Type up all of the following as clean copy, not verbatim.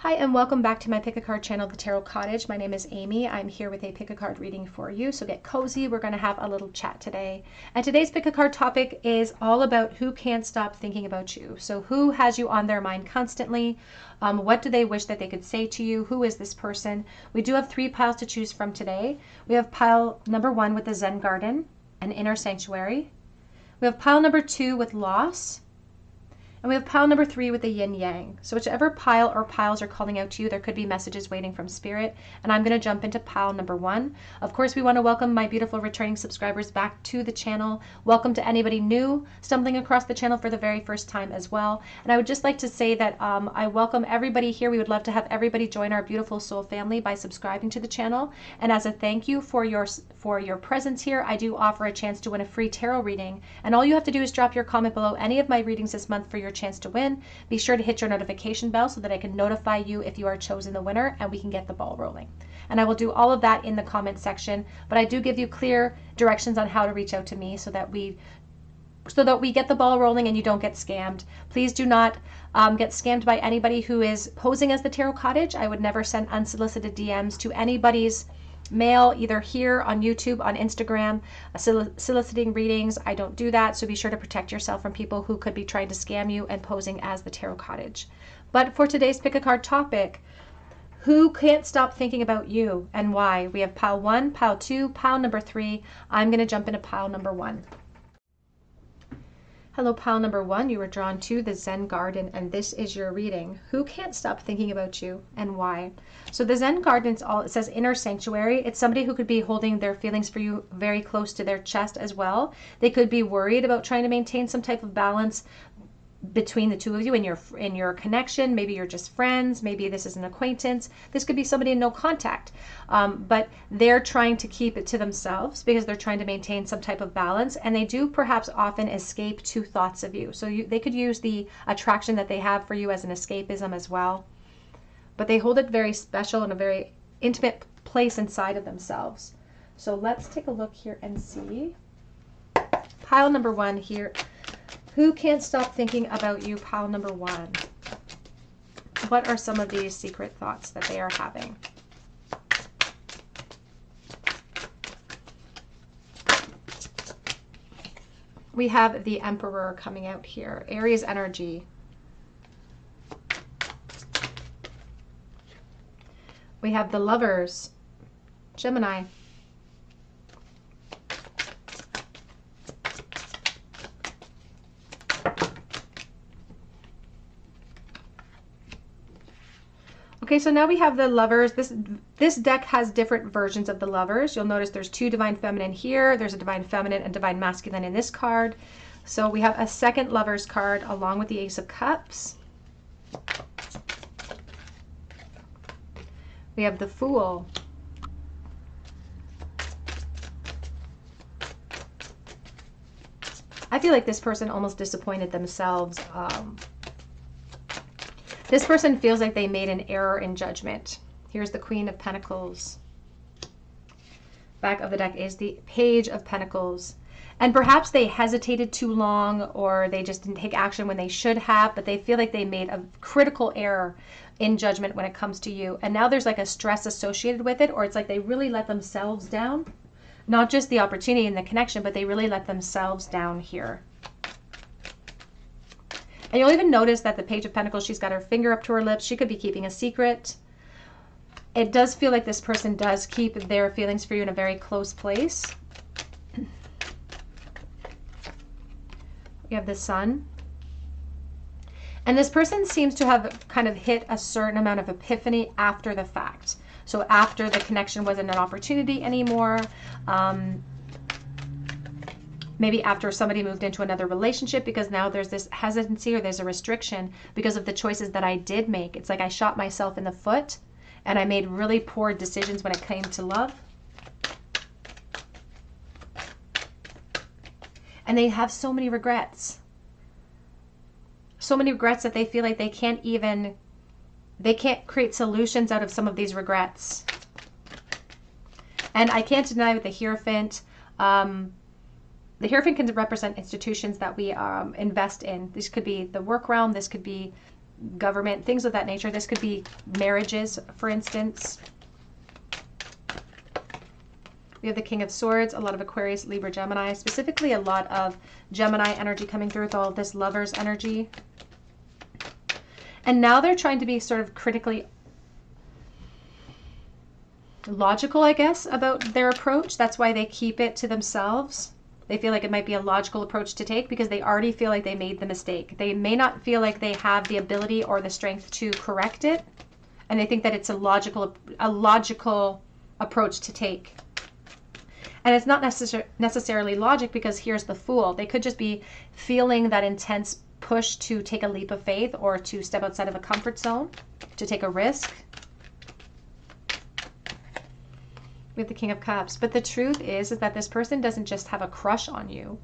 Hi and welcome back to my pick a card channel, the Tarot Cottage. My name is Amy. I'm here with a pick a card reading for you, so get cozy. We're going to have a little chat today. And today's pick a card topic is all about who can't stop thinking about you. So who has you on their mind constantly? What do they wish that they could say to you? Who is this person? We do have 3 piles to choose from today. We have pile number 1 with the Zen Garden, an inner sanctuary. We have pile number 2 with loss. And we have pile number 3 with the yin yang. So whichever pile or piles are calling out to you, there could be messages waiting from spirit. And I'm going to jump into pile number 1. Of course, we want to welcome my beautiful returning subscribers back to the channel. Welcome to anybody new stumbling across the channel for the very first time as well. And I would just like to say that I welcome everybody here. We would love to have everybody join our beautiful soul family by subscribing to the channel. And as a thank you for your presence here, I do offer a chance to win a free tarot reading. And all you have to do is drop your comment below any of my readings this month for your chance to win. Be sure to hit your notification bell so that I can notify you if you are chosen the winner and we can get the ball rolling. And I will do all of that in the comment section, but I do give you clear directions on how to reach out to me so that we get the ball rolling and you don't get scammed. Please do not get scammed by anybody who is posing as the Tarot Cottage. I would never send unsolicited DMs to anybody's mail, either here on YouTube, on Instagram, soliciting readings. I don't do that, so be sure to protect yourself from people who could be trying to scam you and posing as the Tarot Cottage. But for today's pick a card topic, who can't stop thinking about you and why? We have pile 1, pile 2, pile number 3. I'm going to jump into pile number 1. Hello, pile number 1. You were drawn to the Zen Garden, and this is your reading. Who can't stop thinking about you and why? So the Zen Garden, it says inner sanctuary. It's somebody who could be holding their feelings for you very close to their chest as well. They could be worried about trying to maintain some type of balance between the two of you in your connection. Maybe you're just friends, maybe this is an acquaintance, this could be somebody in no contact, but they're trying to keep it to themselves because they're trying to maintain some type of balance, and they do perhaps often escape to thoughts of you. So they could use the attraction that they have for you as an escapism as well, but they hold it very special in a very intimate place inside of themselves. So let's take a look here and see. Pile number 1 here. Who can't stop thinking about you, pile number 1? What are some of these secret thoughts that they are having? We have the Emperor coming out here, Aries energy. We have the Lovers, Gemini. Okay, so now we have the Lovers. This deck has different versions of the Lovers. You'll notice there's 2 Divine Feminine here. There's a Divine Feminine and Divine Masculine in this card. So we have a second Lovers card along with the Ace of Cups. We have the Fool. I feel like this person almost disappointed themselves. This person feels like they made an error in judgment. Here's the Queen of Pentacles. Back of the deck is the Page of Pentacles. And perhaps they hesitated too long, or they just didn't take action when they should have, but they feel like they made a critical error in judgment when it comes to you. And now there's like a stress associated with it, or it's like they really let themselves down. Not just the opportunity and the connection, but they really let themselves down here. And you'll even notice that the Page of Pentacles, she's got her finger up to her lips. She could be keeping a secret. It does feel like this person does keep their feelings for you in a very close place. We have the Sun. And this person seems to have kind of hit a certain amount of epiphany after the fact. So after the connection wasn't an opportunity anymore. Maybe after somebody moved into another relationship, because now there's this hesitancy or there's a restriction because of the choices that I did make. It's like I shot myself in the foot and I made really poor decisions when it came to love. And they have so many regrets. So many regrets that they feel like they can't create solutions out of some of these regrets. And I can't deny with the Hierophant, The Hierophant can represent institutions that we invest in. This could be the work realm. This could be government, things of that nature. This could be marriages, for instance. We have the King of Swords, a lot of Aquarius, Libra, Gemini, specifically a lot of Gemini energy coming through with all of this Lovers energy. And now they're trying to be sort of critically logical, I guess, about their approach. That's why they keep it to themselves. They feel like it might be a logical approach to take because they already feel like they made the mistake. They may not feel like they have the ability or the strength to correct it. And they think that it's a logical approach to take. And it's not necessarily logic, because here's the Fool. They could just be feeling that intense push to take a leap of faith or to step outside of a comfort zone, to take a risk. We have the King of Cups. But the truth is that this person doesn't just have a crush on you.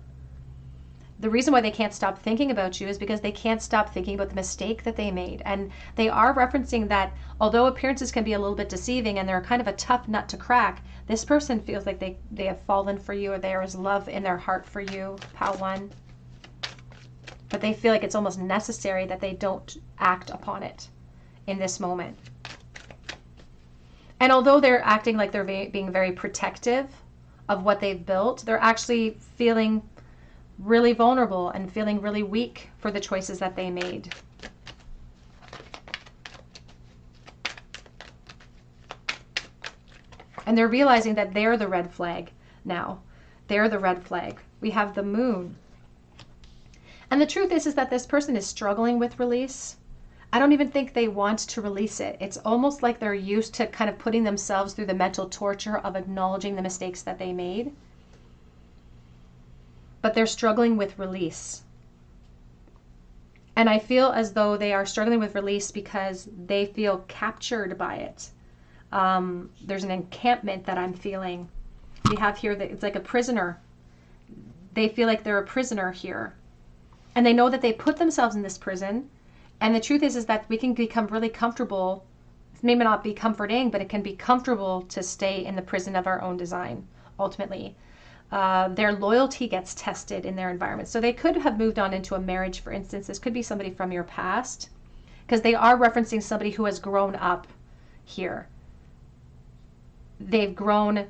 The reason why they can't stop thinking about you is because they can't stop thinking about the mistake that they made. And they are referencing that although appearances can be a little bit deceiving and they're kind of a tough nut to crack, this person feels like they have fallen for you, or there is love in their heart for you, Pile 1. But they feel like it's almost necessary that they don't act upon it in this moment. And although they're acting like they're being very protective of what they've built, they're actually feeling really vulnerable and feeling really weak for the choices that they made. And they're realizing that they're the red flag now. They're the red flag. We have the Moon. And the truth is that this person is struggling with release. I don't even think they want to release it. It's almost like they're used to kind of putting themselves through the mental torture of acknowledging the mistakes that they made. But they're struggling with release. And I feel as though they are struggling with release because they feel captured by it. There's an encampment that I'm feeling. We have here that it's like a prisoner. They feel like they're a prisoner here. And they know that they put themselves in this prison. And the truth is that we can become really comfortable. It may not be comforting, but it can be comfortable to stay in the prison of our own design, ultimately. Their loyalty gets tested in their environment. So they could have moved on into a marriage, for instance. This could be somebody from your past, because they are referencing somebody who has grown up here. They've grown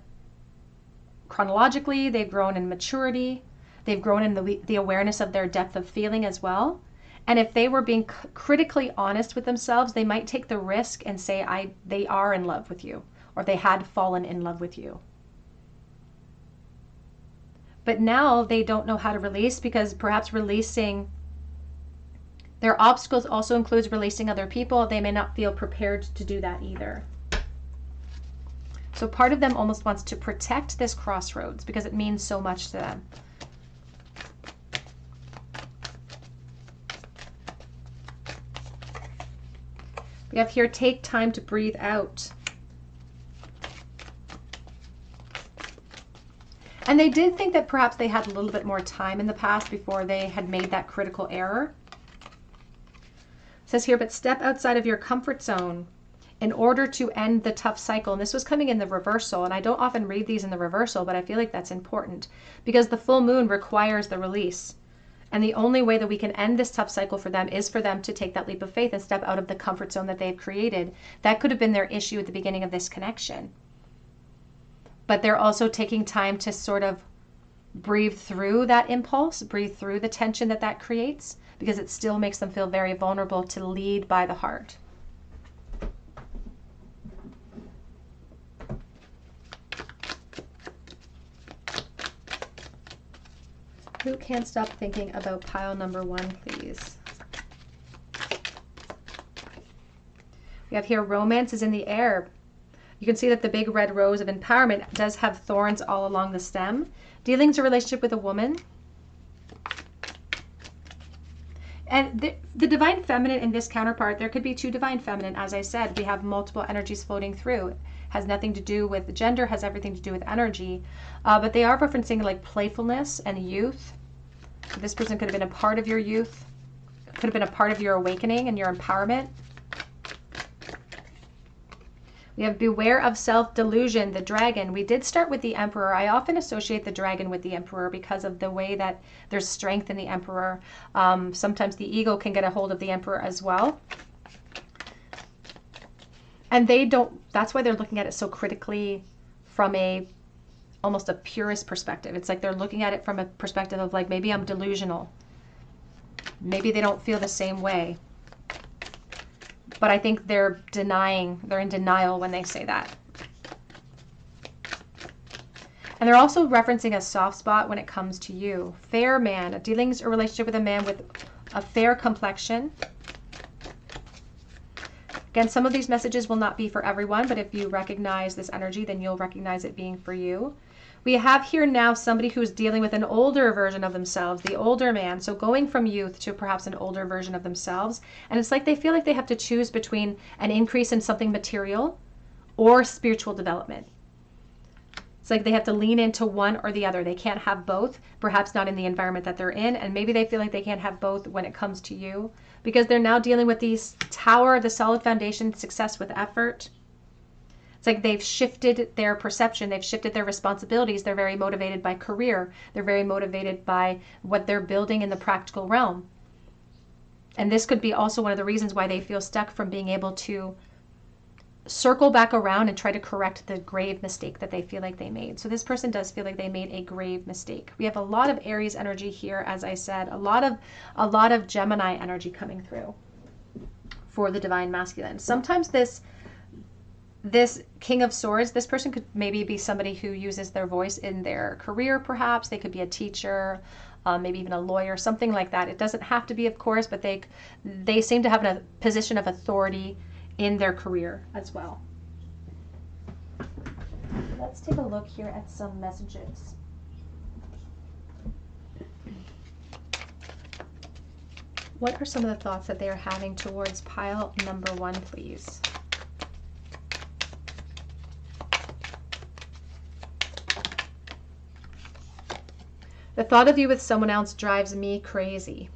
chronologically, they've grown in maturity, they've grown in the awareness of their depth of feeling as well. And if they were being critically honest with themselves, they might take the risk and say, they are in love with you, or they had fallen in love with you. But now they don't know how to release, because perhaps releasing their obstacles also includes releasing other people. They may not feel prepared to do that either. So part of them almost wants to protect this crossroads because it means so much to them. We have here, take time to breathe out. And they did think that perhaps they had a little bit more time in the past before they had made that critical error. It says here, but step outside of your comfort zone in order to end the tough cycle. And this was coming in the reversal. And I don't often read these in the reversal, but I feel like that's important because the full moon requires the release. And the only way that we can end this tough cycle for them is for them to take that leap of faith and step out of the comfort zone that they've created. That could have been their issue at the beginning of this connection. But they're also taking time to sort of breathe through that impulse, breathe through the tension that that creates, because it still makes them feel very vulnerable to lead by the heart. Who can't stop thinking about pile number 1, please? We have here, romance is in the air. You can see that the big red rose of empowerment does have thorns all along the stem. Dealing with a relationship with a woman. And the divine feminine in this counterpart, there could be 2 divine feminine. As I said, we have multiple energies floating through. Has nothing to do with gender, has everything to do with energy. But they are referencing like playfulness and youth. So this person could have been a part of your youth, could have been a part of your awakening and your empowerment. We have beware of self-delusion, the dragon. We did start with the Emperor. I often associate the dragon with the Emperor because of the way that there's strength in the Emperor. Sometimes the ego can get a hold of the Emperor as well. And they don't, that's why they're looking at it so critically from almost a purist perspective. It's like they're looking at it from a perspective of like, maybe I'm delusional. Maybe they don't feel the same way. But I think they're in denial when they say that. And they're also referencing a soft spot when it comes to you. Fair man, a dealings or relationship with a man with a fair complexion. Again, some of these messages will not be for everyone, but if you recognize this energy, then you'll recognize it being for you. We have here now somebody who's dealing with an older version of themselves, the older man. So going from youth to perhaps an older version of themselves. And it's like they feel like they have to choose between an increase in something material or spiritual development. It's like they have to lean into one or the other. They can't have both, perhaps not in the environment that they're in. And maybe they feel like they can't have both when it comes to you, because they're now dealing with these tower, the solid foundation, success with effort. It's like they've shifted their perception. They've shifted their responsibilities. They're very motivated by career. They're very motivated by what they're building in the practical realm. And this could be also one of the reasons why they feel stuck from being able to circle back around and try to correct the grave mistake that they feel like they made. So this person does feel like they made a grave mistake. We have a lot of Aries energy here, as I said, a lot of Gemini energy coming through for the divine masculine. Sometimes this King of Swords, this person could maybe be somebody who uses their voice in their career, perhaps. They could be a teacher, maybe even a lawyer, something like that. It doesn't have to be, of course, but they seem to have a position of authority in their career as well. Let's take a look here at some messages. What are some of the thoughts that they are having towards pile number 1, please? The thought of you with someone else drives me crazy.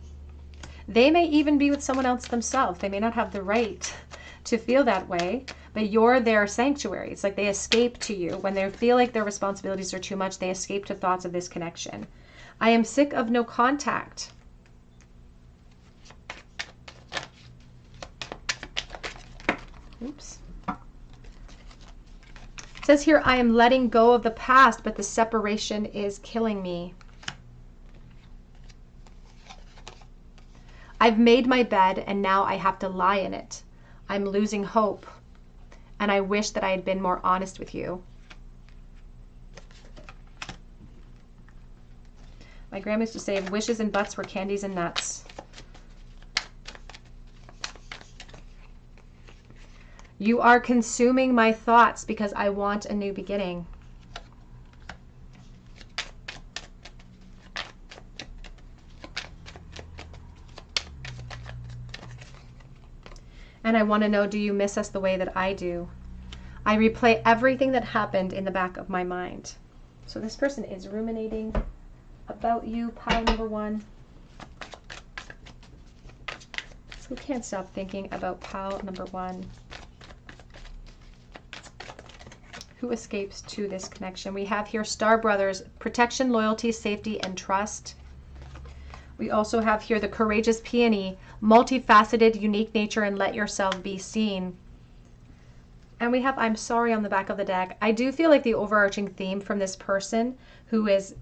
They may even be with someone else themselves. They may not have the right to feel that way, but you're their sanctuary. It's like they escape to you. When they feel like their responsibilities are too much, they escape to thoughts of this connection. I am sick of no contact. Oops. It says here, I am letting go of the past, but the separation is killing me. I've made my bed and now I have to lie in it. I'm losing hope, and I wish that I had been more honest with you. My grandma used to say, wishes and buts were candies and nuts. You are consuming my thoughts because I want a new beginning. And I want to know, do you miss us the way that I do? I replay everything that happened in the back of my mind. So this person is ruminating about you, pile number 1. So we can't stop thinking about pile number 1. Who escapes to this connection? We have here Star Brothers, protection, loyalty, safety, and trust. We also have here the courageous peony, multifaceted, unique nature, and let yourself be seen. And we have I'm sorry on the back of the deck. I do feel like the overarching theme from this person who is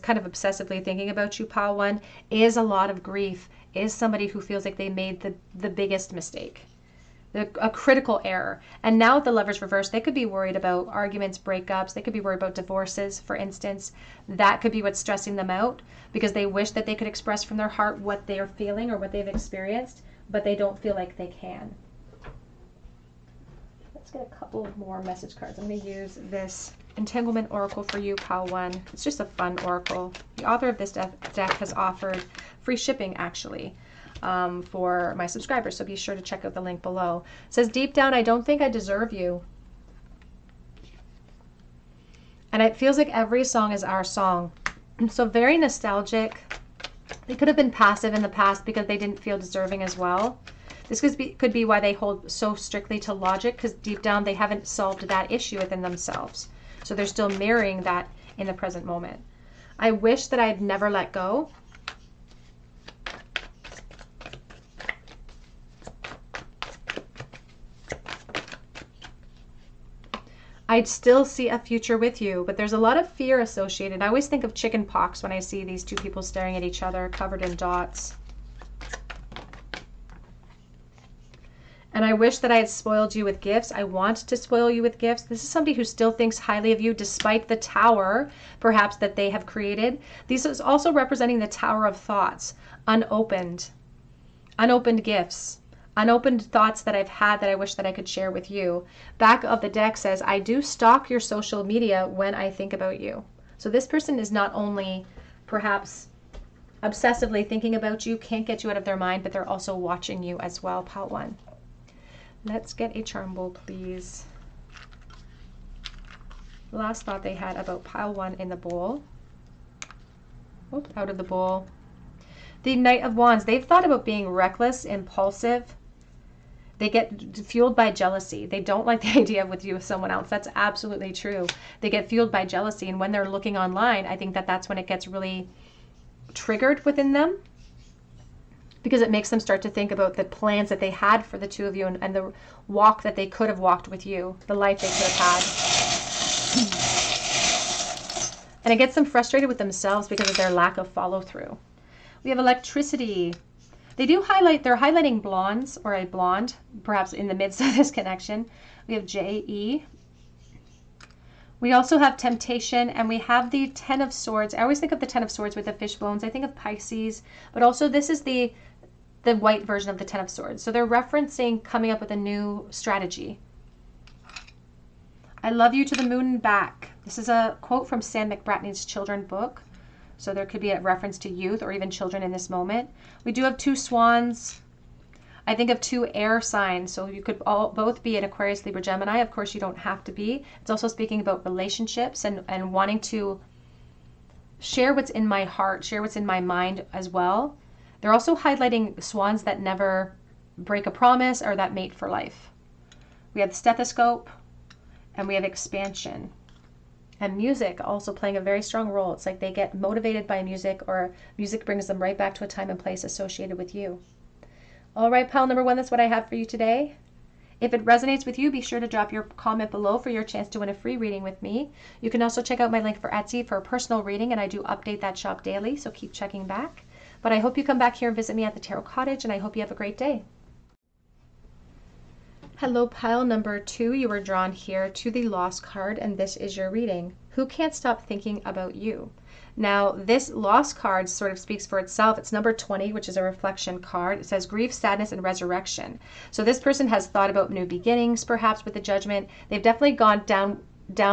kind of obsessively thinking about you, pile 1, is a lot of grief, is somebody who feels like they made the biggest mistake, a critical error. And now with the Lovers reverse, they could be worried about arguments, breakups. They could be worried about divorces, for instance. That could be what's stressing them out, because they wish that they could express from their heart what they are feeling or what they've experienced, but they don't feel like they can. Let's get a couple more message cards. I'm going to use this Entanglement Oracle for you, pile 1. It's just a fun oracle. The author of this deck has offered free shipping, actually, for my subscribers, so be sure to check out the link below. It says, deep down, I don't think I deserve you. And it feels like every song is our song. So very nostalgic. They could have been passive in the past because they didn't feel deserving as well. This could be why they hold so strictly to logic, because deep down they haven't solved that issue within themselves. So they're still mirroring that in the present moment. I wish that I'd never let go. I'd still see a future with you, but there's a lot of fear associated. I always think of chicken pox when I see these two people staring at each other, covered in dots. And I wish that I had spoiled you with gifts. I want to spoil you with gifts. This is somebody who still thinks highly of you despite the tower, perhaps, that they have created. This is also representing the tower of thoughts, unopened gifts. Unopened thoughts that I've had that I wish that I could share with you. Back of the deck says, I do stalk your social media when I think about you. So this person is not only perhaps obsessively thinking about you, can't get you out of their mind, but they're also watching you as well, pile 1. Let's get a charm bowl, please. Last thought they had about pile 1 in the bowl. Oops, out of the bowl. The Knight of Wands. They've thought about being reckless, impulsive. They get fueled by jealousy. They don't like the idea of with you with someone else. That's absolutely true. They get fueled by jealousy. And when they're looking online, I think that that's when it gets really triggered within them, because it makes them start to think about the plans that they had for the two of you, and the walk that they could have walked with you, the life they could have had. And it gets them frustrated with themselves because of their lack of follow through. We have electricity. They do highlight, they're highlighting blondes, or a blonde, perhaps in the midst of this connection. We have J-E. We also have temptation, and we have the 10 of Swords. I always think of the 10 of Swords with the fish bones. I think of Pisces, but also this is the white version of the 10 of Swords. So they're referencing coming up with a new strategy. I love you to the moon and back. This is a quote from Sam McBratney's children book. So there could be a reference to youth or even children in this moment. We do have 2 swans. I think of 2 air signs. So you could both be an Aquarius, Libra, Gemini. Of course, you don't have to be. It's also speaking about relationships and wanting to share what's in my heart, share what's in my mind as well. They're also highlighting swans that never break a promise or that mate for life. We have the stethoscope, and we have expansion. And music also playing a very strong role. It's like they get motivated by music, or music brings them right back to a time and place associated with you. All right, pile number 1, that's what I have for you today. If it resonates with you, be sure to drop your comment below for your chance to win a free reading with me. You can also check out my link for Etsy for a personal reading, and I do update that shop daily, so keep checking back. But I hope you come back here and visit me at the Tarot Cottage, and I hope you have a great day. Hello, pile number 2. You were drawn here to the Lost card, and this is your reading. Who can't stop thinking about you? Now, this Lost card sort of speaks for itself. It's number 20, which is a reflection card. It says grief, sadness, and resurrection. So this person has thought about new beginnings, perhaps with the Judgment. They've definitely gone down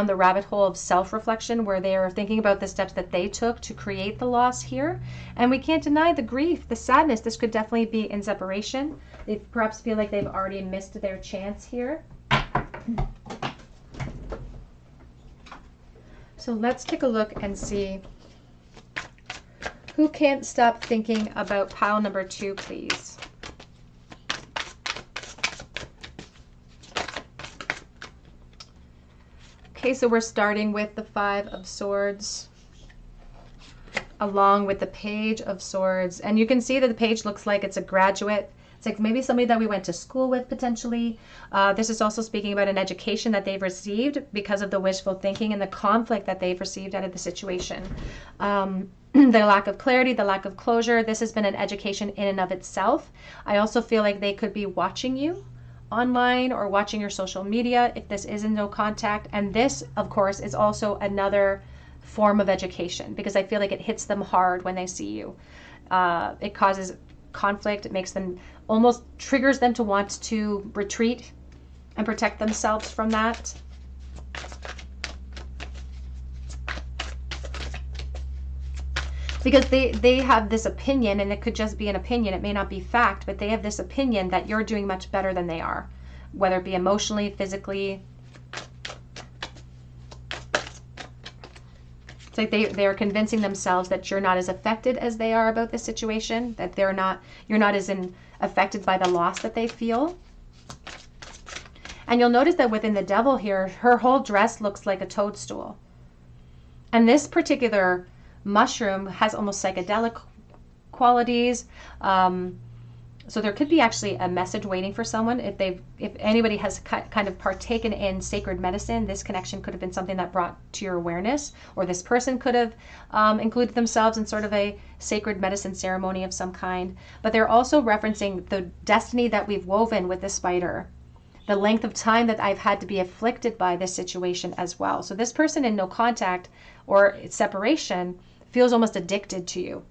the rabbit hole of self-reflection, where they are thinking about the steps that they took to create the loss here. And we can't deny the grief, the sadness. This could definitely be in separation. They perhaps feel like they've already missed their chance here. So let's take a look and see who can't stop thinking about pile number 2, please. Okay, so we're starting with the 5 of Swords along with the Page of Swords. And you can see that the page looks like it's a graduate. It's like maybe somebody that we went to school with potentially. This is also speaking about an education that they've received because of the wishful thinking and the conflict that they've received out of the situation. The lack of clarity, the lack of closure. This has been an education in and of itself. I also feel like they could be watching you online or watching your social media if this is in no contact. And this, of course, is also another form of education, because I feel like it hits them hard when they see you. It causes conflict. It makes them, almost triggers them to want to retreat and protect themselves from that. Because they have this opinion, and it could just be an opinion. It may not be fact, but they have this opinion that you're doing much better than they are, whether it be emotionally, physically. It's like they are convincing themselves that you're not as affected as they are about the situation, that you're not as affected by the loss that they feel. And you'll notice that within the Devil here, her whole dress looks like a toadstool. And this particular mushroom has almost psychedelic qualities. So there could be actually a message waiting for someone. If anybody has kind of partaken in sacred medicine, this connection could have been something that brought to your awareness, or this person could have included themselves in sort of a sacred medicine ceremony of some kind. But they're also referencing the destiny that we've woven with the spider, the length of time that I've had to be afflicted by this situation as well. So this person in no contact or separation feels almost addicted to you.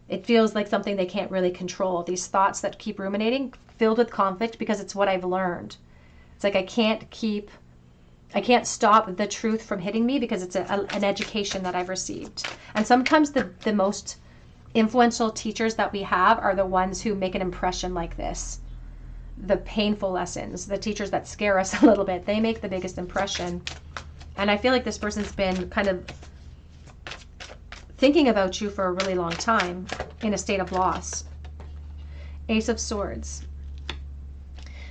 It feels like something they can't really control. These thoughts that keep ruminating, filled with conflict, because it's what I've learned. It's like I can't stop the truth from hitting me because it's an education that I've received. And sometimes the most influential teachers that we have are the ones who make an impression like this. The painful lessons, the teachers that scare us a little bit, they make the biggest impression. And I feel like this person's been kind of thinking about you for a really long time in a state of loss. Ace of Swords.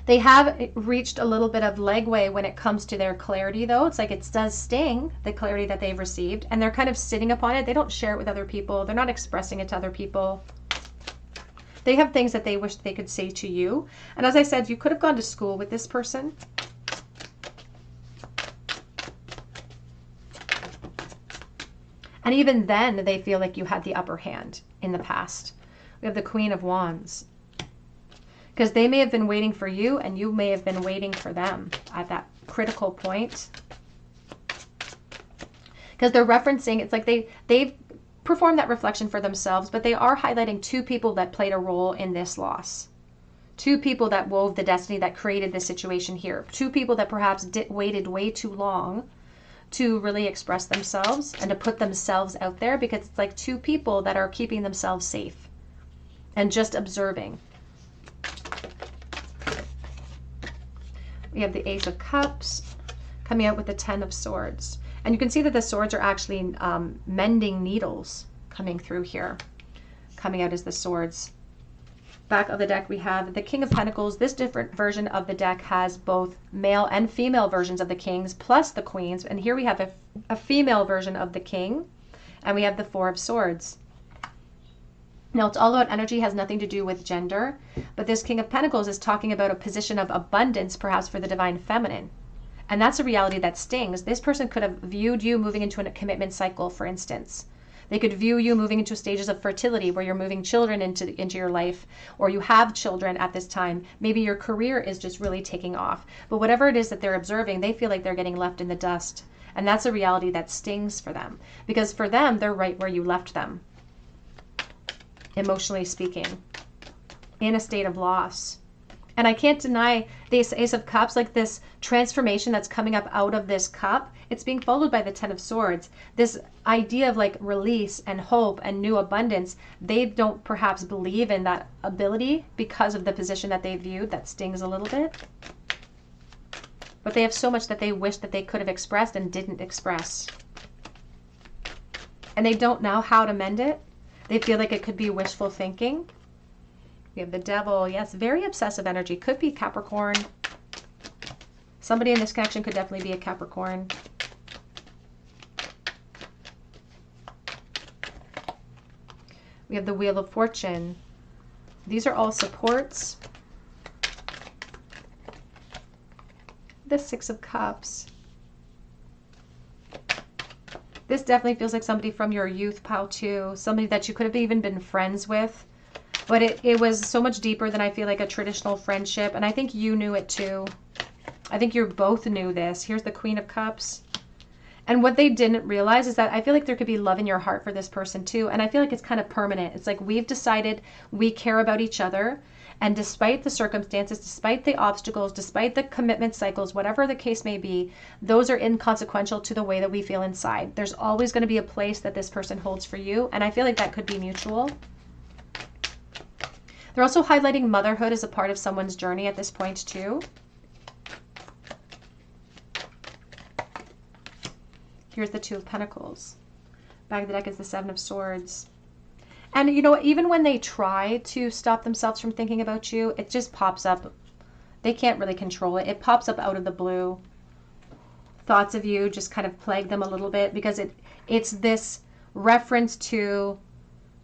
They have reached a little bit of legway when it comes to their clarity, though. It's like it does sting, the clarity that they've received, and they're kind of sitting upon it. They don't share it with other people. They're not expressing it to other people. They have things that they wish they could say to you. And as I said, you could have gone to school with this person. And even then, they feel like you had the upper hand in the past. We have the Queen of Wands. Because they may have been waiting for you, and you may have been waiting for them at that critical point. Because they're referencing, it's like they've performed that reflection for themselves, but they are highlighting two people that played a role in this loss. Two people that wove the destiny that created this situation here. Two people that perhaps waited way too long to really express themselves and to put themselves out there, because it's like two people that are keeping themselves safe and just observing. We have the Ace of Cups coming out with the Ten of Swords. And you can see that the swords are actually mending needles coming through here, coming out as the swords. Back of the deck, we have the King of Pentacles. This different version of the deck has both male and female versions of the kings, plus the queens. And here we have a female version of the king, and we have the Four of Swords. Now, it's all about energy, has nothing to do with gender, but this King of Pentacles is talking about a position of abundance, perhaps for the divine feminine. And that's a reality that stings. This person could have viewed you moving into a commitment cycle, for instance. They could view you moving into stages of fertility where you're moving children into your life, or you have children at this time. Maybe your career is just really taking off. But whatever it is that they're observing, they feel like they're getting left in the dust. And that's a reality that stings for them. Because for them, they're right where you left them, emotionally speaking, in a state of loss. And I can't deny this Ace of Cups, like this transformation that's coming up out of this cup. It's being followed by the Ten of Swords. This idea of like release and hope and new abundance. They don't perhaps believe in that ability because of the position that they viewed. That stings a little bit. But they have so much that they wish that they could have expressed and didn't express. And they don't know how to mend it. They feel like it could be wishful thinking. We have the Devil. Yes, very obsessive energy. Could be Capricorn. Somebody in this connection could definitely be a Capricorn. We have the Wheel of Fortune. These are all supports. The Six of Cups. This definitely feels like somebody from your youth, pal, too. Somebody that you could have even been friends with. But it was so much deeper than I feel like a traditional friendship. And I think you knew it too. I think you both knew this. Here's the Queen of Cups. And what they didn't realize is that I feel like there could be love in your heart for this person too. And I feel like it's kind of permanent. It's like we've decided we care about each other. And despite the circumstances, despite the obstacles, despite the commitment cycles, whatever the case may be, those are inconsequential to the way that we feel inside. There's always going to be a place that this person holds for you. And I feel like that could be mutual. They're also highlighting motherhood as a part of someone's journey at this point too. Here's the Two of Pentacles. Back of the deck is the Seven of Swords. And you know, even when they try to stop themselves from thinking about you, it just pops up. They can't really control it. It pops up out of the blue. Thoughts of you just kind of plague them a little bit because it's this reference to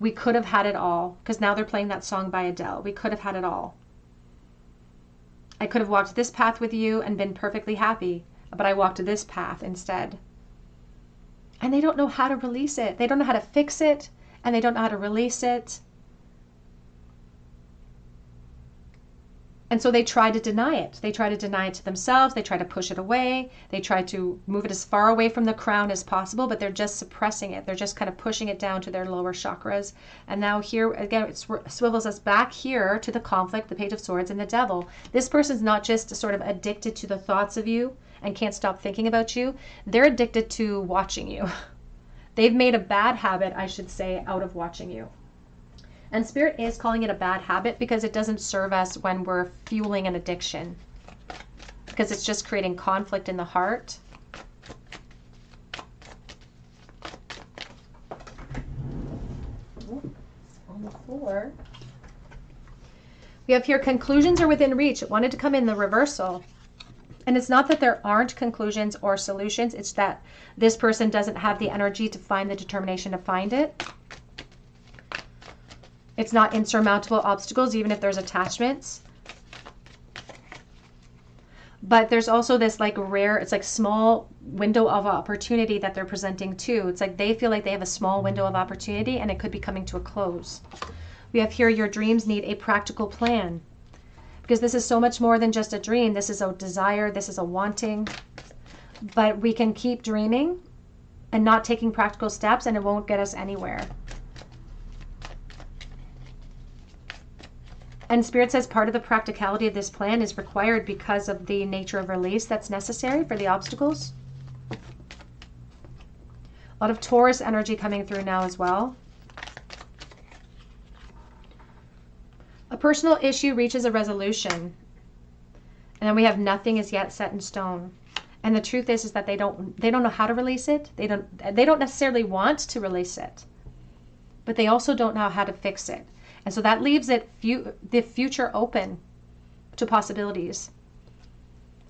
we could have had it all, because now they're playing that song by Adele. We could have had it all. I could have walked this path with you and been perfectly happy, but I walked this path instead. And they don't know how to release it. They don't know how to fix it, and they don't know how to release it. And so they try to deny it. They try to deny it to themselves. They try to push it away. They try to move it as far away from the crown as possible, but they're just suppressing it. They're just kind of pushing it down to their lower chakras. And now here, again, it swivels us back here to the conflict, the Page of Swords, and the Devil. This person's not just sort of addicted to the thoughts of you and can't stop thinking about you. They're addicted to watching you. They've made a bad habit, I should say, out of watching you. And Spirit is calling it a bad habit because it doesn't serve us when we're fueling an addiction, because it's just creating conflict in the heart. On the floor. We have here conclusions are within reach. It wanted to come in the reversal. And it's not that there aren't conclusions or solutions. It's that this person doesn't have the energy to find the determination to find it. It's not insurmountable obstacles, even if there's attachments. But there's also this like rare, it's like small window of opportunity that they're presenting too. It's like they feel like they have a small window of opportunity and it could be coming to a close. We have here, your dreams need a practical plan. Because this is so much more than just a dream. This is a desire, this is a wanting. But we can keep dreaming and not taking practical steps and it won't get us anywhere. And Spirit says part of the practicality of this plan is required because of the nature of release that's necessary for the obstacles. A lot of Taurus energy coming through now as well. A personal issue reaches a resolution. And then we have nothing is yet set in stone. And the truth is that they don't know how to release it. They don't necessarily want to release it. But they also don't know how to fix it. And so that leaves it the future open to possibilities.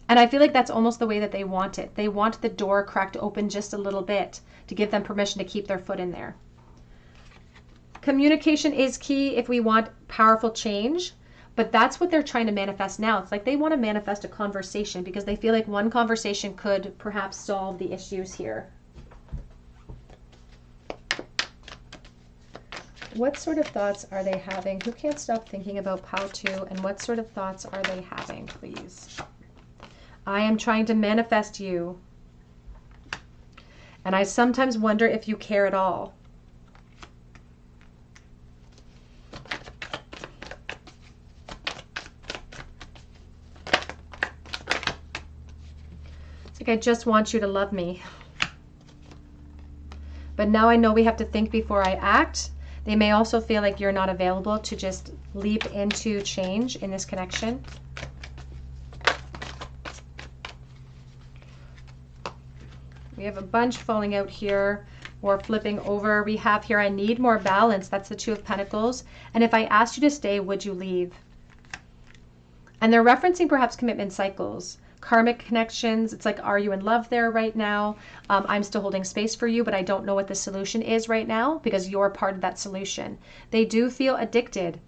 And I feel like that's almost the way that they want it. They want the door cracked open just a little bit to give them permission to keep their foot in there. Communication is key if we want powerful change, but that's what they're trying to manifest now. It's like they want to manifest a conversation because they feel like one conversation could perhaps solve the issues here. What sort of thoughts are they having? Who can't stop thinking about Pile 2? And what sort of thoughts are they having, please? I am trying to manifest you. And I sometimes wonder if you care at all. It's like I just want you to love me. But now I know we have to think before I act. They may also feel like you're not available to just leap into change in this connection. We have a bunch falling out here or flipping over. We have here, I need more balance. That's the Two of Pentacles. And if I asked you to stay, would you leave? And they're referencing perhaps commitment cycles. Karmic connections. It's like, are you in love there right now? I'm still holding space for you, but I don't know what the solution is right now because you're part of that solution. They do feel addicted.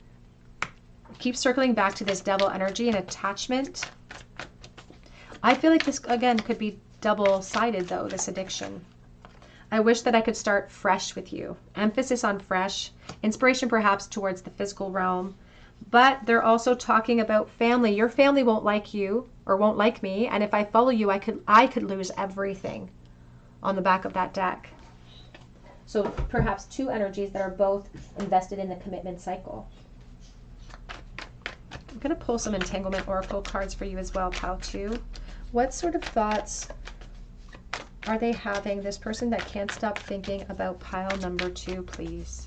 Keep circling back to this Devil energy and attachment. I feel like this, again, could be double-sided, though, this addiction. I wish that I could start fresh with you. Emphasis on fresh. Inspiration, perhaps, towards the physical realm. But they're also talking about family. Your family won't like you or won't like me. And if I follow you, I could lose everything on the back of that deck. So perhaps two energies that are both invested in the commitment cycle. I'm going to pull some Entanglement Oracle cards for you as well, Pile 2. What sort of thoughts are they having, this person that can't stop thinking about pile number 2, please?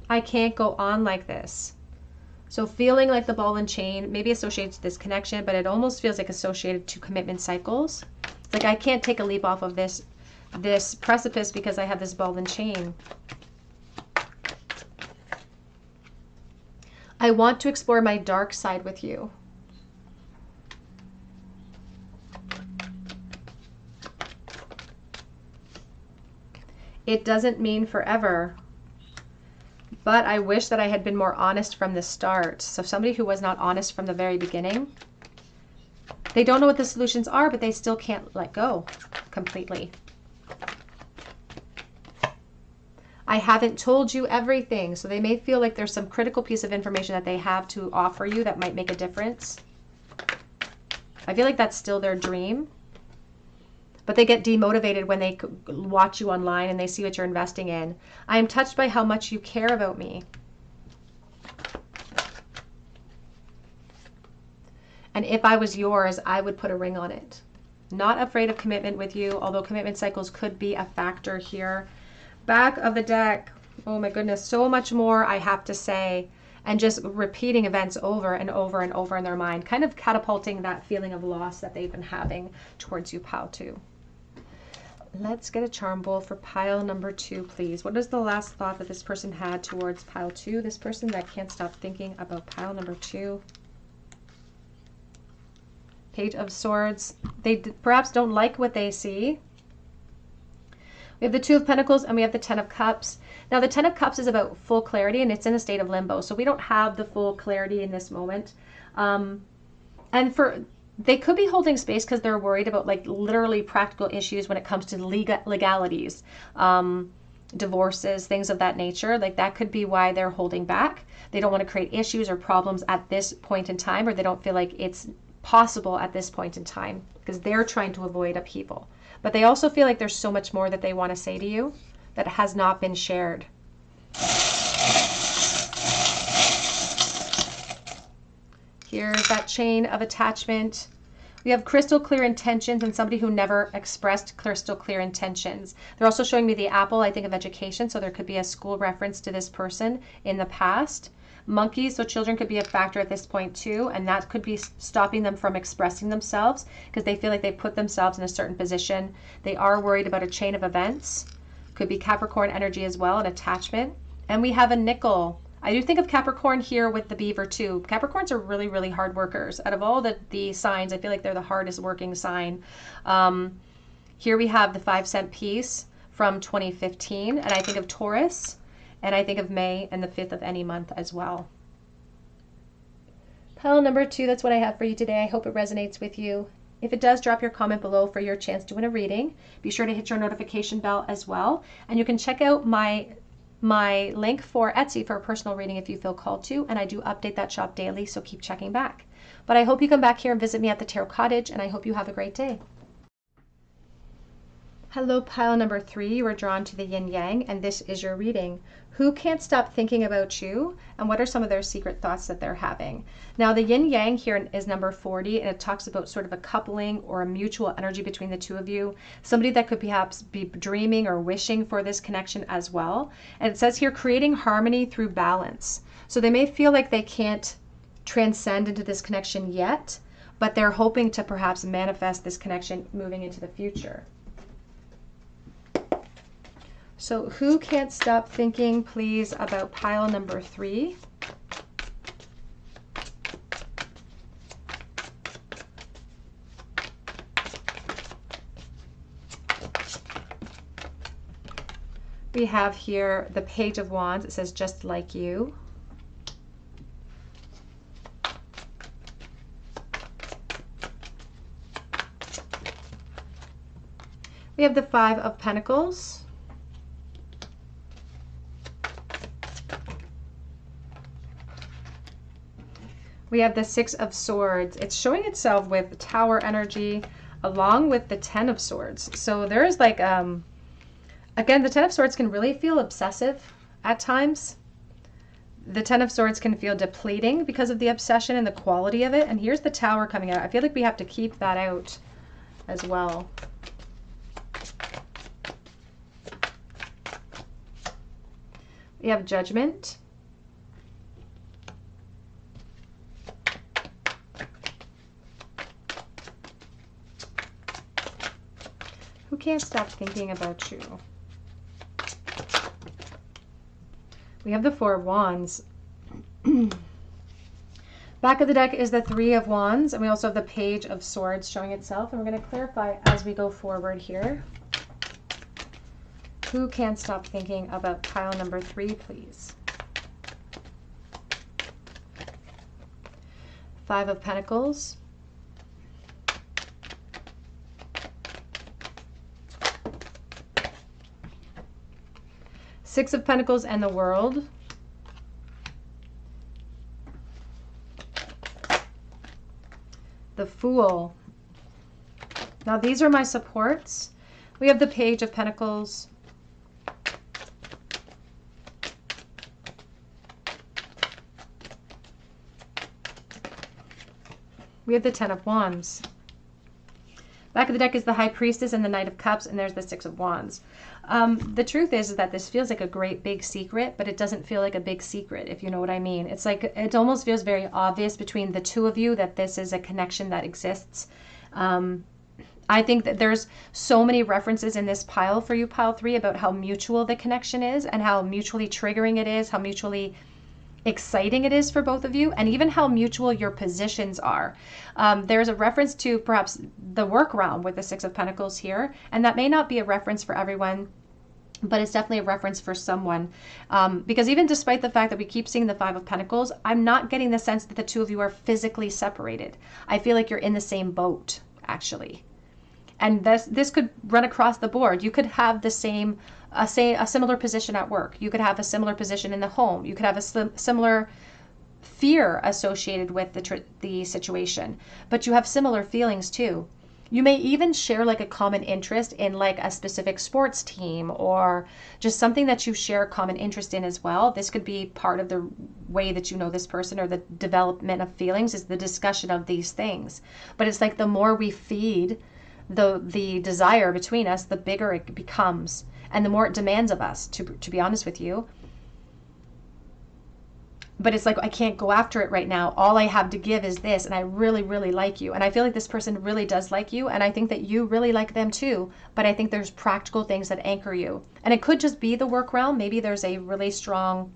I can't go on like this. So feeling like the ball and chain, maybe associated to this connection, but it almost feels like associated to commitment cycles. It's like I can't take a leap off of this this precipice because I have this ball and chain. I want to explore my dark side with you. It doesn't mean forever, but I wish that I had been more honest from the start. So somebody who was not honest from the very beginning, they don't know what the solutions are, but they still can't let go completely. I haven't told you everything. So they may feel like there's some critical piece of information that they have to offer you that might make a difference. I feel like that's still their dream. But they get demotivated when they watch you online and they see what you're investing in. I am touched by how much you care about me. And if I was yours, I would put a ring on it. Not afraid of commitment with you, although commitment cycles could be a factor here. Back of the deck. Oh my goodness, so much more I have to say. And just repeating events over and over and over in their mind, kind of catapulting that feeling of loss that they've been having towards you, pile 2. Let's get a charm bowl for pile number 2, please. What is the last thought that this person had towards pile 2? This person that can't stop thinking about pile number 2. Page of Swords. They perhaps don't like what they see. We have the 2 of Pentacles and we have the 10 of Cups. Now the 10 of Cups is about full clarity and it's in a state of limbo. So we don't have the full clarity in this moment. They could be holding space because they're worried about like literally practical issues when it comes to legalities, divorces, things of that nature. Like that could be why they're holding back. They don't want to create issues or problems at this point in time, or they don't feel like it's possible at this point in time because they're trying to avoid upheaval. But they also feel like there's so much more that they want to say to you that has not been shared. Here's that chain of attachment. We have crystal clear intentions and somebody who never expressed crystal clear intentions. They're also showing me the apple, I think, of education. So there could be a school reference to this person in the past. Monkeys, so children could be a factor at this point too. And that could be stopping them from expressing themselves because they feel like they put themselves in a certain position. They are worried about a chain of events. Could be Capricorn energy as well, an attachment. And we have a nickel. I do think of Capricorn here with the beaver too. Capricorns are really, really hard workers. Out of all the signs, I feel like they're the hardest working sign. Here we have the 5-cent piece from 2015. And I think of Taurus. And I think of May and the 5th of any month as well. Pile number 2, that's what I have for you today. I hope it resonates with you. If it does, drop your comment below for your chance to win a reading. Be sure to hit your notification bell as well. And you can check out my link for Etsy for a personal reading if you feel called to, and I do update that shop daily, so keep checking back. But I hope you come back here and visit me at the Tarot Cottage, and I hope you have a great day. Hello, pile number 3. You are drawn to the yin yang, and this is your reading. Who can't stop thinking about you, and what are some of their secret thoughts that they're having? Now, the yin yang here is number 40, and it talks about sort of a coupling or a mutual energy between the two of you. Somebody that could perhaps be dreaming or wishing for this connection as well. And it says here, creating harmony through balance. So they may feel like they can't transcend into this connection yet, but they're hoping to perhaps manifest this connection moving into the future. So who can't stop thinking, please, about pile number 3? We have here the Page of Wands. It says, just like you. We have the 5 of Pentacles. We have the 6 of Swords. It's showing itself with Tower energy along with the 10 of Swords. So there is like, again, the 10 of Swords can really feel obsessive at times. The 10 of Swords can feel depleting because of the obsession and the quality of it. And here's the Tower coming out. I feel like we have to keep that out as well. We have Judgment. Who can't stop thinking about you? We have the Four of Wands. Back of the deck is the Three of Wands, and we also have the Page of Swords showing itself. And we're going to clarify as we go forward here. Who can't stop thinking about pile number 3, please? Five of Pentacles. Six of Pentacles and the World. The Fool. Now these are my supports. We have the Page of Pentacles. We have the Ten of Wands. Back of the deck is the High Priestess and the Knight of Cups, and there's the Six of Wands. The truth is that this feels like a great big secret, but it doesn't feel like a big secret, if you know what I mean. It's like, it almost feels very obvious between the two of you that this is a connection that exists. I think that there's so many references in this pile for you, pile 3, about how mutual the connection is and how mutually triggering it is, how mutually exciting it is for both of you, and even how mutual your positions are. There's a reference to perhaps the work realm with the Six of Pentacles here, and that may not be a reference for everyone, but it's definitely a reference for someone. Because even despite the fact that we keep seeing the Five of Pentacles, I'm not getting the sense that the two of you are physically separated. I feel like you're in the same boat, actually. And this could run across the board. You could have the same, say, a similar position at work. You could have a similar position in the home. You could have a similar fear associated with the situation. But you have similar feelings too. You may even share like a common interest in like a specific sports team, or just something that you share a common interest in as well. This could be part of the way that you know this person, or the development of feelings is the discussion of these things. But it's like the more we feed the desire between us, the bigger it becomes, and the more it demands of us, to be honest with you. But it's like, I can't go after it right now. All I have to give is this, and I really, really like you. And I feel like this person really does like you, and I think that you really like them too. But I think there's practical things that anchor you. And it could just be the work realm. Maybe there's a really strong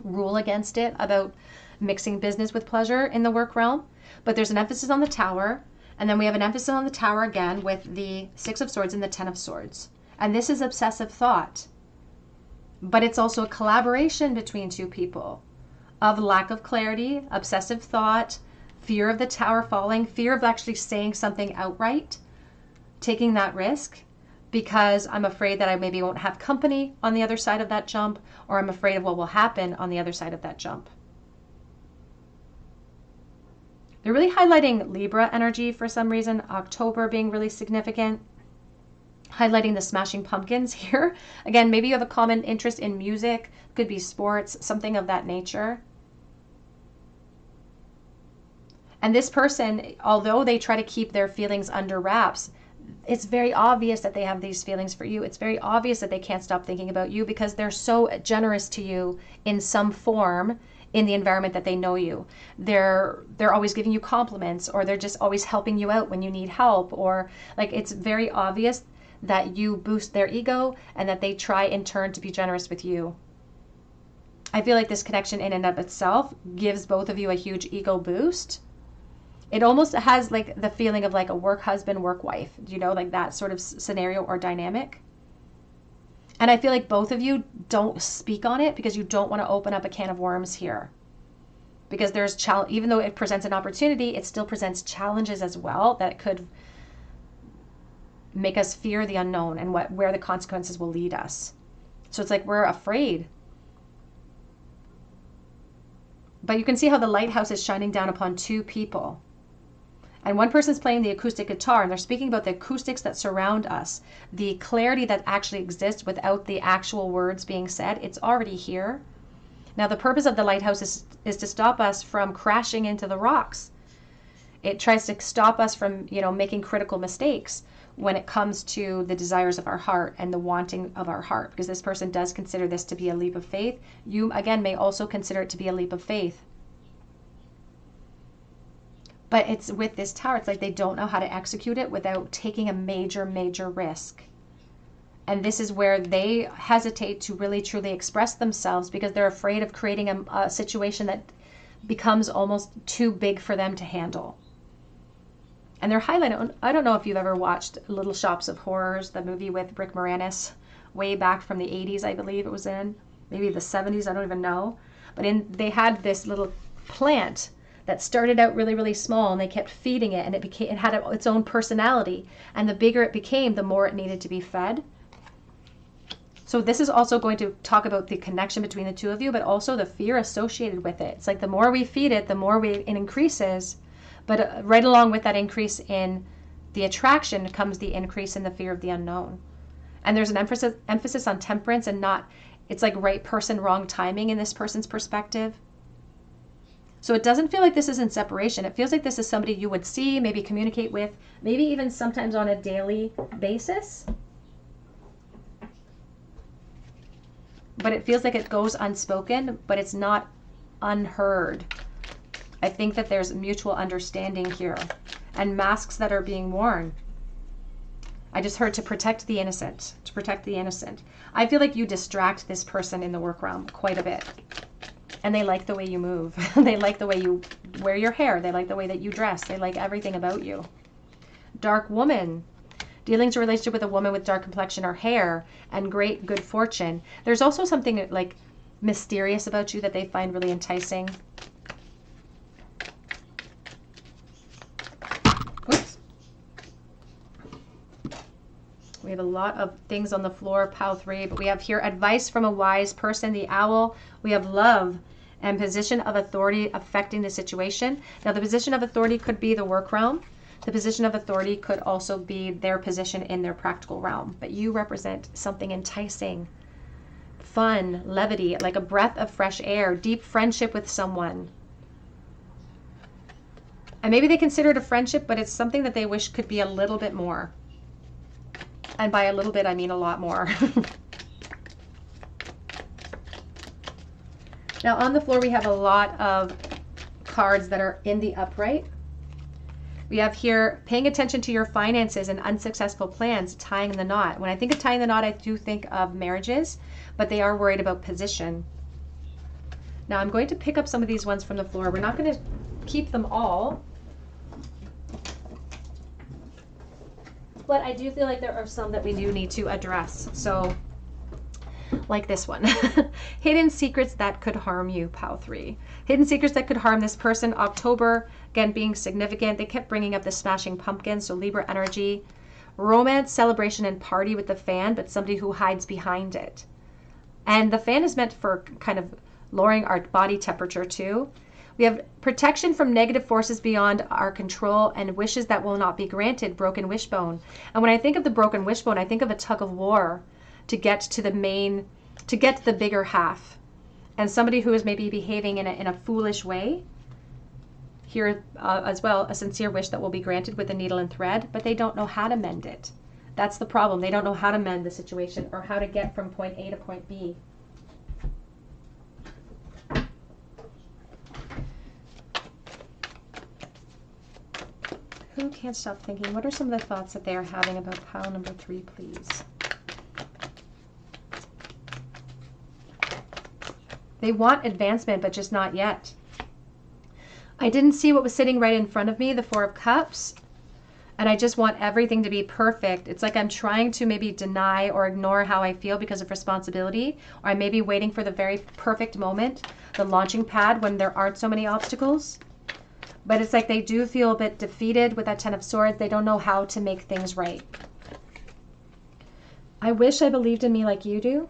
rule against it about mixing business with pleasure in the work realm. But there's an emphasis on the Tower. And then we have an emphasis on the Tower again with the Six of Swords and the Ten of Swords. And this is obsessive thought. But it's also a collaboration between two people of lack of clarity, obsessive thought, fear of the Tower falling, fear of actually saying something outright, taking that risk, because I'm afraid that I maybe won't have company on the other side of that jump, or I'm afraid of what will happen on the other side of that jump. They're really highlighting Libra energy for some reason, October being really significant, highlighting the Smashing Pumpkins here. Again, maybe you have a common interest in music, could be sports, something of that nature. And this person, although they try to keep their feelings under wraps, it's very obvious that they have these feelings for you. It's very obvious that they can't stop thinking about you because they're so generous to you in some form in the environment that they know you. They're always giving you compliments, or they're just always helping you out when you need help, or like, it's very obvious that you boost their ego and that they try in turn to be generous with you. I feel like this connection in and of itself gives both of you a huge ego boost. It almost has like the feeling of like a work husband, work wife, you know, like that sort of scenario or dynamic. And I feel like both of you don't speak on it because you don't want to open up a can of worms here. Because there's even though it presents an opportunity, it still presents challenges as well that could make us fear the unknown and where the consequences will lead us. So it's like we're afraid. But you can see how the lighthouse is shining down upon two people. And one person's playing the acoustic guitar, and they're speaking about the acoustics that surround us, the clarity that actually exists without the actual words being said. It's already here. Now, the purpose of the lighthouse is to stop us from crashing into the rocks. It tries to stop us from, you know, making critical mistakes when it comes to the desires of our heart and the wanting of our heart, because this person does consider this to be a leap of faith. You, again, may also consider it to be a leap of faith. But it's with this Tower, it's like they don't know how to execute it without taking a major, major risk. And this is where they hesitate to really truly express themselves because they're afraid of creating a situation that becomes almost too big for them to handle. And they're highlighting, I don't know if you've ever watched Little Shops of Horrors, the movie with Rick Moranis, way back from the 80s, I believe it was in, maybe the 70s, I don't even know. But they had this little plant that started out really, really small, and they kept feeding it, and it had its own personality. And the bigger it became, the more it needed to be fed. So this is also going to talk about the connection between the two of you, but also the fear associated with it. It's like the more we feed it, the more it increases. But right along with that increase in the attraction comes the increase in the fear of the unknown. And there's an emphasis on temperance and not, it's like right person, wrong timing in this person's perspective. So it doesn't feel like this is in separation. It feels like this is somebody you would see, maybe communicate with, maybe even sometimes on a daily basis. But it feels like it goes unspoken, but it's not unheard. I think that there's mutual understanding here and masks that are being worn. I just heard to protect the innocent, to protect the innocent. I feel like you distract this person in the work realm quite a bit. And they like the way you move. They like the way you wear your hair. They like the way that you dress. They like everything about you. Dark woman. Dealings or relationship with a woman with dark complexion or hair and great good fortune. There's also something like mysterious about you that they find really enticing. Whoops. We have a lot of things on the floor, pile 3, but we have here advice from a wise person, the owl. We have love and position of authority affecting the situation. Now, the position of authority could be the work realm. The position of authority could also be their position in their practical realm. But you represent something enticing, fun, levity, like a breath of fresh air, deep friendship with someone. And maybe they consider it a friendship, but it's something that they wish could be a little bit more. And by a little bit, I mean a lot more. Now on the floor, we have a lot of cards that are in the upright. We have here, paying attention to your finances and unsuccessful plans, tying the knot. When I think of tying the knot, I do think of marriages, but they are worried about position. Now I'm going to pick up some of these ones from the floor. We're not going to keep them all, but I do feel like there are some that we do need to address. So like this one, hidden secrets that could harm you, pile 3. Hidden secrets that could harm this person. October, again, being significant. They kept bringing up the smashing pumpkin, so Libra energy. Romance, celebration, and party with the fan, but somebody who hides behind it. And the fan is meant for kind of lowering our body temperature too. We have protection from negative forces beyond our control and wishes that will not be granted, broken wishbone. And when I think of the broken wishbone, I think of a tug of war to get to the main, to get to the bigger half. And somebody who is maybe behaving in a foolish way. Here as well, a sincere wish that will be granted with a needle and thread, but they don't know how to mend it. That's the problem. They don't know how to mend the situation or how to get from point A to point B. Who can't stop thinking? What are some of the thoughts that they are having about pile number 3, please? They want advancement, but just not yet. I didn't see what was sitting right in front of me, the 4 of Cups, and I just want everything to be perfect. It's like I'm trying to maybe deny or ignore how I feel because of responsibility, or I may be waiting for the very perfect moment, the launching pad when there aren't so many obstacles. But it's like they do feel a bit defeated with that 10 of Swords. They don't know how to make things right. I wish I believed in me like you do.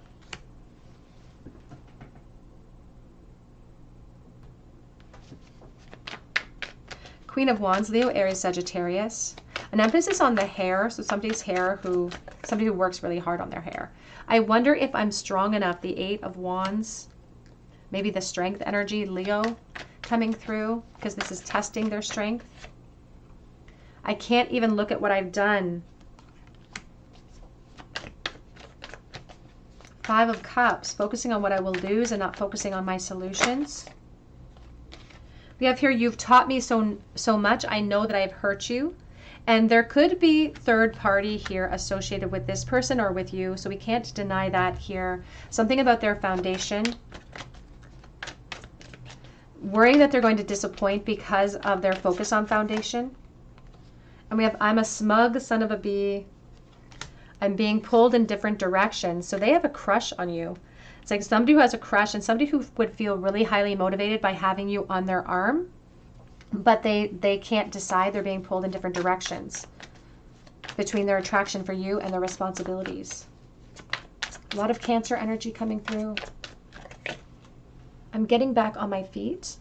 Queen of Wands, Leo, Aries, Sagittarius. An emphasis on the hair, so somebody's hair somebody who works really hard on their hair. I wonder if I'm strong enough, the 8 of Wands, maybe the strength energy, Leo, coming through, because this is testing their strength. I can't even look at what I've done. 5 of Cups, focusing on what I will lose and not focusing on my solutions. We have here, you've taught me so much. I know that I've hurt you. And there could be third party here associated with this person or with you. So we can't deny that here. Something about their foundation. Worrying that they're going to disappoint because of their focus on foundation. And we have, I'm a smug son of a bee. I'm being pulled in different directions. So they have a crush on you. It's like somebody who has a crush and somebody who would feel really highly motivated by having you on their arm. But they can't decide. They're being pulled in different directions between their attraction for you and their responsibilities. A lot of Cancer energy coming through. I'm getting back on my feet.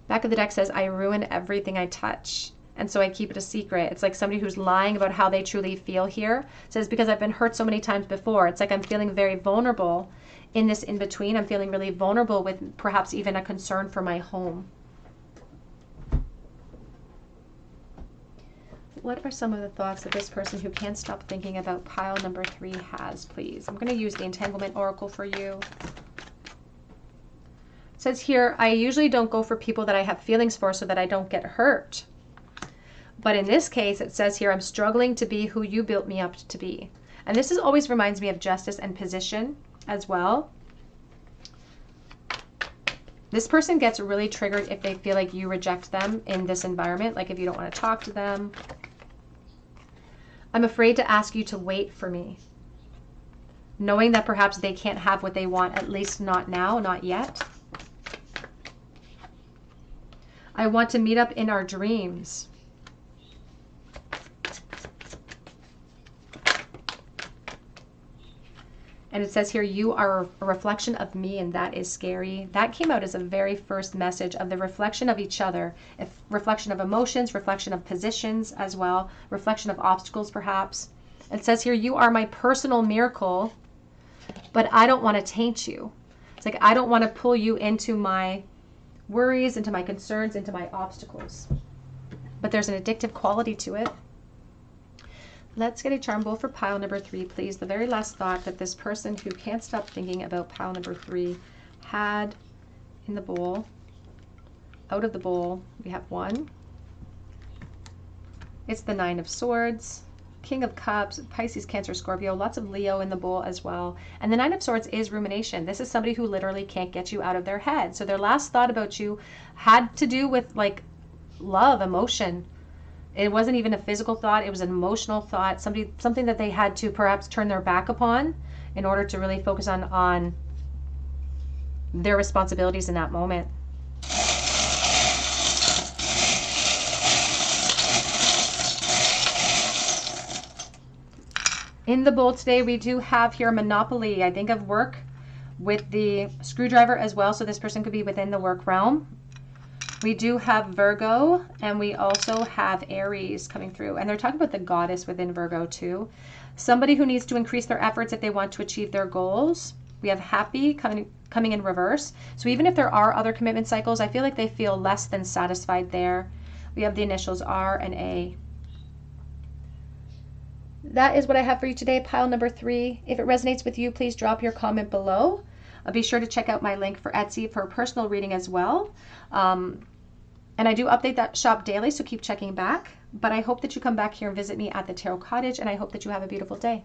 Back of the deck says, I ruin everything I touch. And so I keep it a secret. It's like somebody who's lying about how they truly feel here. It says, because I've been hurt so many times before. It's like I'm feeling very vulnerable in this in-between. I'm feeling really vulnerable with perhaps even a concern for my home. What are some of the thoughts that this person who can't stop thinking about pile number 3 has, please? I'm going to use the Entanglement Oracle for you. It says here, I usually don't go for people that I have feelings for so that I don't get hurt. But in this case, it says here, I'm struggling to be who you built me up to be. And this always reminds me of justice and position as well. This person gets really triggered if they feel like you reject them in this environment, like if you don't want to talk to them. I'm afraid to ask you to wait for me, knowing that perhaps they can't have what they want, at least not now, not yet. I want to meet up in our dreams. And it says here, you are a reflection of me, and that is scary. That came out as a very first message of the reflection of each other. Reflection of emotions, reflection of positions as well, reflection of obstacles perhaps. It says here, you are my personal miracle, but I don't want to taint you. It's like, I don't want to pull you into my worries, into my concerns, into my obstacles. But there's an addictive quality to it. Let's get a charm bowl for pile number 3, please. The very last thought that this person who can't stop thinking about pile number 3 had in the bowl. Out of the bowl, we have 1. It's the 9 of Swords, King of Cups, Pisces, Cancer, Scorpio, lots of Leo in the bowl as well. And the 9 of Swords is rumination. This is somebody who literally can't get you out of their head. So their last thought about you had to do with like love, emotion. It wasn't even a physical thought. It was an emotional thought, something that they had to perhaps turn their back upon in order to really focus on their responsibilities in that moment. In the bowl today, we do have here Monopoly. I think of work with the screwdriver as well. So this person could be within the work realm. We do have Virgo, and we also have Aries coming through. And they're talking about the goddess within Virgo too. Somebody who needs to increase their efforts if they want to achieve their goals. We have Happy coming in reverse. So even if there are other commitment cycles, I feel like they feel less than satisfied there. We have the initials R and A. That is what I have for you today, pile number 3. If it resonates with you, please drop your comment below. Be sure to check out my link for Etsy for a personal reading as well. And I do update that shop daily, so keep checking back. But I hope that you come back here and visit me at the Tarot Cottage, and I hope that you have a beautiful day.